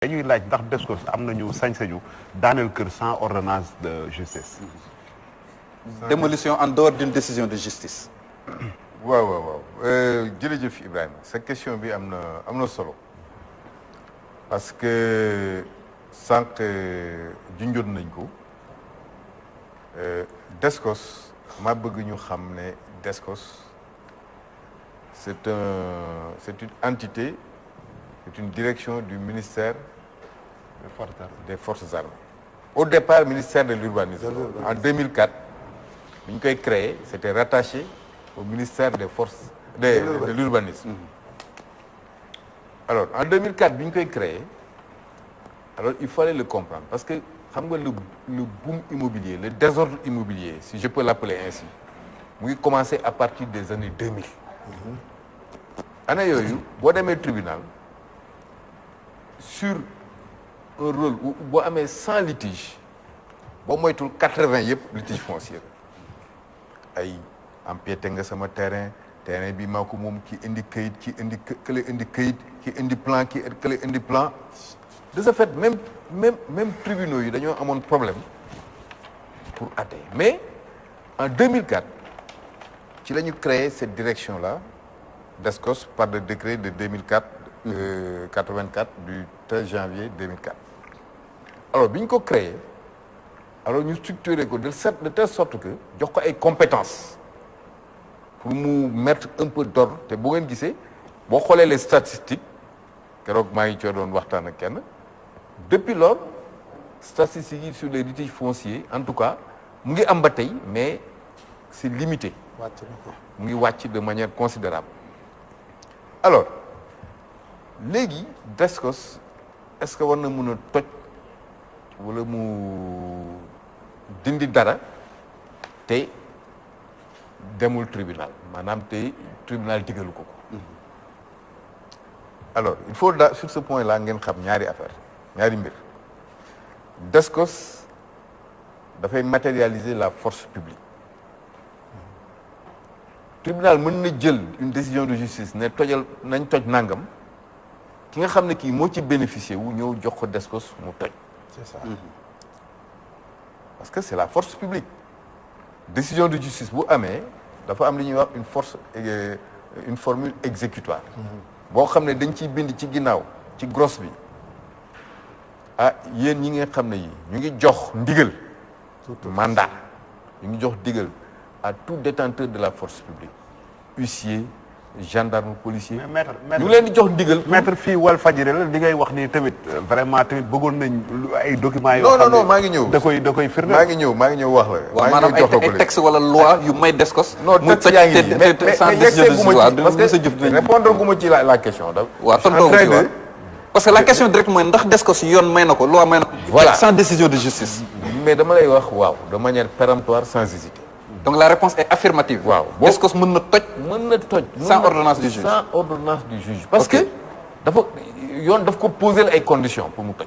dañuy laaj ndax Descos am nañu sañ-sañu daaneel kër sans ordonnance de justice. Démolition en dehors d'une décision de justice. waaw jërëjëf Ibrahima sa question bi am na solo parce que sànq junjoon nañ ko Descos ma bëgg ñu xam ne Descos c'est une entité, c'est une direction du ministère des Forces armées. Au départ, ministère de l'urbanisme. En 2004, bi ñu koy créé, c'était rattaché au ministère des Forces de l'urbanisme. Alors, en 2004, bi ñu koy créé, alors il fallait le comprendre parce que xam nga le boom immobilier, le désordre immobilier, si je peux l'appeler ainsi, mu ngi commencé à partir des années 2000. Année yooyu boo demee tribunal sur un rôle où boo amee 100 litiges boo moytul 80 yëpp litige foncier ay empiété nga sama terrain bi maa ko moom ki indi këyit ki indi kële indi këyit ki indi plan ki kële indi plan de ce fait même tribunaux yi dañoo amoon problème pour atte mais en 2004 ci la ñu créé cette direction là Descos par le décret de 84 du 13 janvier 2004 alors bi ñu ko créé alors ñu structuré ko de telle sorte que jox ko ay compétences pour mu mettre un peu d'ordre te bu ngeen gisee boo xoolee les statistiques keroog maa ngi coo doon waxtaan ak kenn depuis lors statistiques yi sur les litiges fonciers en tout cas mu ngi am ba tey mais c'est limité mu ngi wàcc de manière considérable alors léegi Descos est-ce que war na mën a toj wala mu dindi dara te demul tribunal maanaam te tribunal digalu ko alors il faut sur ce point là ngeen xam ñaari affaire ñaari mbir Descos dafay matérialiser la force publique tribunal mën na jël une décision de justice ne nañ toj nangam ki nga xam ne kii moo ci bénéficier wu ñëw jox ko Descos mu toj. C'est ça. Parce que c'est la force publique décision de justice bu amee dafa am li ñuy wax une formule exécutoire boo xam ne dañ ciy bind ci ginnaaw ci grosse bi ah yéen ñi nga xam ne yi ñu ngi jox ndigal mandat ñu ngi jox ndigal à tout détenteur de la force publique huissier gendarme policier. mais maître ñu leen di jox ndigal. maître fii Walfadjri la li ngay wax nii tamit vraiment tamit bëggoon nañ ay documents yoo non non maa ngi ñëw da koy firnde. maa ngi ñëw wax la. waaw maanaam ay texte wala loi yu may Descos. non texte yaa ngi nii mais sans décision de justice parce que répondre gu ma ci la question. waaw tontoo ci waaw parce que la question directe mooy ndax Descos yoon may na ko loi may na ko. voilà sans décision de justice. mais dama lay wax waaw de manière péremptoire sans hésiter. donc la réponse est affirmative. waaw Descos mën na toj. sans ordonnance du juge. sans ordonnance du juge. parce que dafa yoon daf ko poser ay conditions pour mu toj.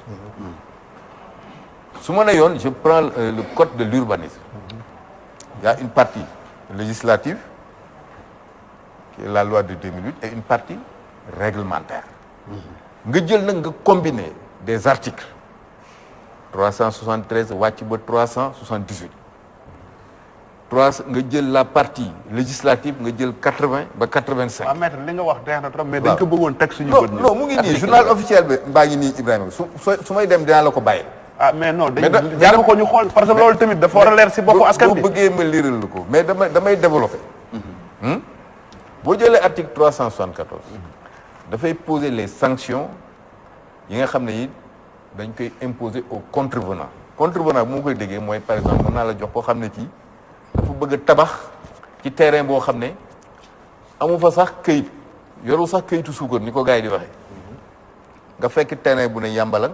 su ma nee yoon je prends le code de l'urbanisme. Il y a une partie législative qui est la loi de 2008 et une partie réglementaire. nga jël nag nga combiner des articles 373 wàcc ba 378. nga jël la partie législative nga jël 80 ba 85. waaw maître li nga wax deex na trop mais dañ ko bëggoon teg suñu bët. non mu ngi nii journal officiel bi mbaa ngi nii Ibrahima su may dem dinaa la ko bàyyi. ah mais non dañu jaar ko ñu xool parce que loolu tamit dafa war a leer si boppu askan bi. boo bëggee ma liiral la ko mais damay développer. boo jëlee article 374. dafay poser les sanctions yi nga xam ne yi dañ koy imposer au contrevenant. contrevenant bu ma koy déggee mooy par exemple mën naa la jox koo xam ne ci dafa bëgg a tabax ci terrain boo xam ne amu fa sax këyit yorul sax këyitu suukar ni ko gars yi di waxee nga fekk terrain bu ne yàmbalan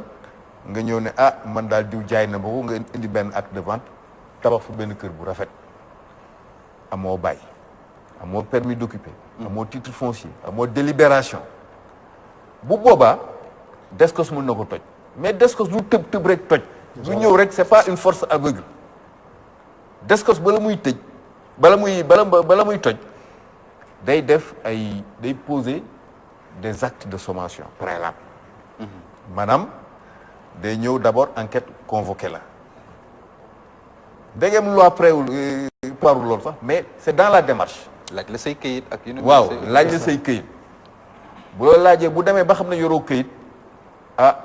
nga ñëw ne ah man daal diw jaay na ba ko nga indi benn acte de vente tabax fa benn kër bu rafet amoo bail amoo permis d'occuper amoo titre foncier amoo délibération bu boobaa Descos mën na ko toj mais Descos du tëb rek toj du ñëw rek c'est pas une force aveugle Descos bala muy tëj bala muy toj day poser des actes de sommation préalable maanaam day ñëw d'abord enquête convoqué la dégg loi préwul parul loolu sax mais c'est dans la démarche. laaj la say këyit ak yu waaw laaj la say këyit bu la laajee bu demee ba xam ne yoroo këyit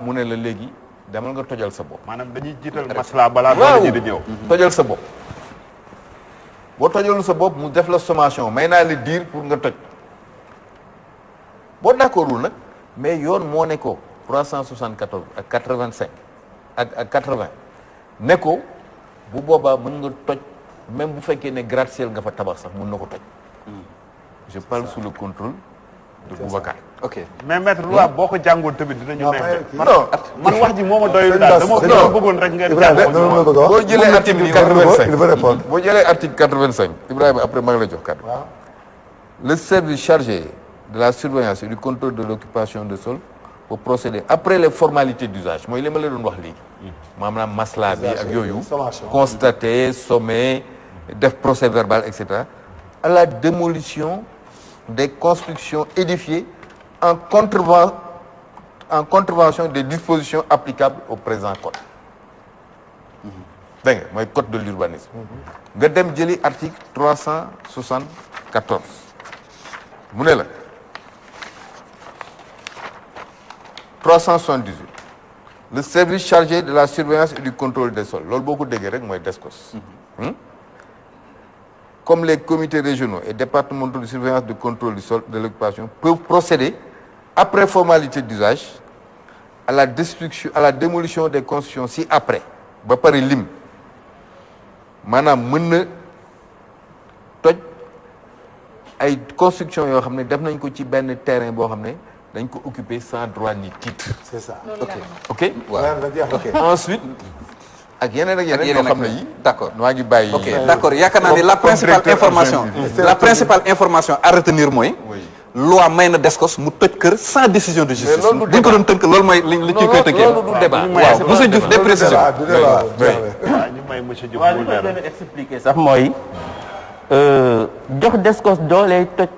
mu ne la léegi demal nga tojal sa bopp. maanaam dañuy jiital masla balaa waaw doole ji di ñëw. tojal sa bopp boo tojalul sa bopp mu def la sommation may naa la diir pour nga toj boo d'accordul nag mais yoon moo ne ko 374 ak 85 ak 80 ne ko bu boobaa mën nga toj même bu fekkee ne gratte-ciel nga fa tabax sax mën na ko toj. je parle sous le contrôle de Boubacar. ok mais maître loi boo ko jàngoon tamit dinañu nekk. non man wax ji moo ma doyul daal dama bëggoon rek ngeen jàng ko. boo jëlee article 85 il veut répondre. boo jëlee article 85 Ibrahima après maa ngi la jox kàddu. Le service chargé de la surveillance et du contrôle de l'occupation de sol pour procéder après les formalités d'usage mooy li ma la doon wax léegi. maanaam masla bi ak yooyu. constater sommer def procès verbal et cetera à la démolition des constructions édifiées en contrevention des dispositions applicables au présent code. dégg nga mooy code de l'urbanisme. nga dem jëli article 374 mu ne la 378 le service chargé de la surveillance et du contrôle des sols loolu boo ko déggee rek mooy DSCOS. Comme les comités régionaux et départementaux de surveillance de contrôle du sol de l'occupation peuvent procéder après formalité d'usage à la destruction à la démolition des constructions ci après ba pare lim maanaam mën na toj ay construction yoo xam ne def nañ ko ci benn terrain boo xam ne dañ ko occuper sans droit ni titre. C'est ça. ok waaw ensuite ak yeneen yoo xam ne yi d'accord maa ngi bàyyi. ok d'accord yaakaar naa ni la principale information à retenir mooy. loi may na DSCOS mu tëj kër sans décision de justice. mais loolu bu ñu ko doon tënk loolu mooy li ciy koy tënkee. loolu du débat. waaw monsieur Diouf des précisions. ñu may monsieur Diouf waaw li ma doon expliquer sax mooy jox DSCOS doole toj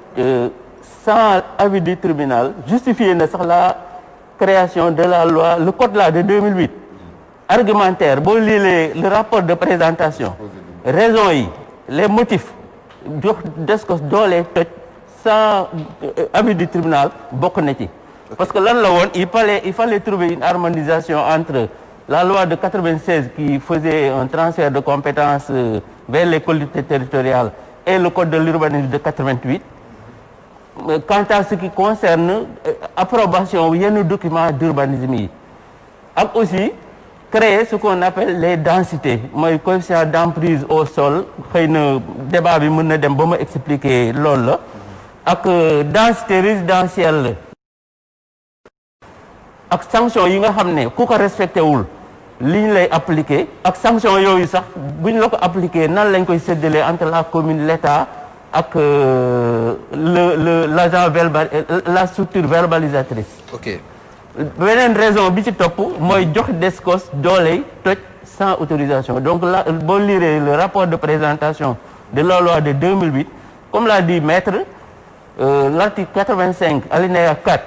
sans avis du tribunal justifié na sax la création de la loi le code là de 2008 argumentaire boo liilee le rapport de présentation raisons yi les motifs jox DSCOS doole toj sans avis du tribunal bokk na ci parce que lan la woon il fallait trouver une harmonisation entre la loi de 96 qui faisait un transfert de compétences vers les collectivités territoriales et le code de l'urbanisme de 88 quant à ce qui concerne approbation yenn documents d'urbanisme yi ak aussi créer ce qu'on appelle les densités mooy coefficient d'emprise au sol xëy na débat bi mën na dem ba ma expliquer loolu la ak densité résidentielle ak sanction yi nga xam ne ku ko respecté wul li ñu lay appliquer ak sanction yooyu sax bu ñu la ko appliquer nan lañ koy séddalee entre la commune l'État ak l'agent la structure verbalisatrice. ok beneen raison bi ci topp mooy jox DSCOS dooley toj sans autorisation donc là boo lire le rapport de présentation de la loi de 2008 comme l'a dit maître l'article 85 alinéa 4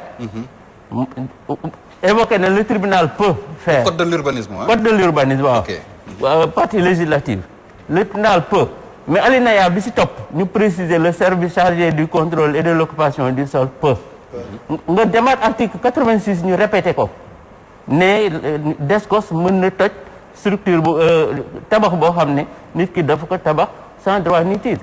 évoqué na le tribunal peut faire code de l'urbanisme code de l'urbanisme waaw partie législative le tribunal peut mais alinéa bi ci topp ñu préciser le service chargé du contrôle et de l'occupation du sol peut nga demaat article 86 ñu répété ko ne DSCOS mën na toj structure bu tabax boo xam ne nit ki dafa ko tabax sans droit ni titre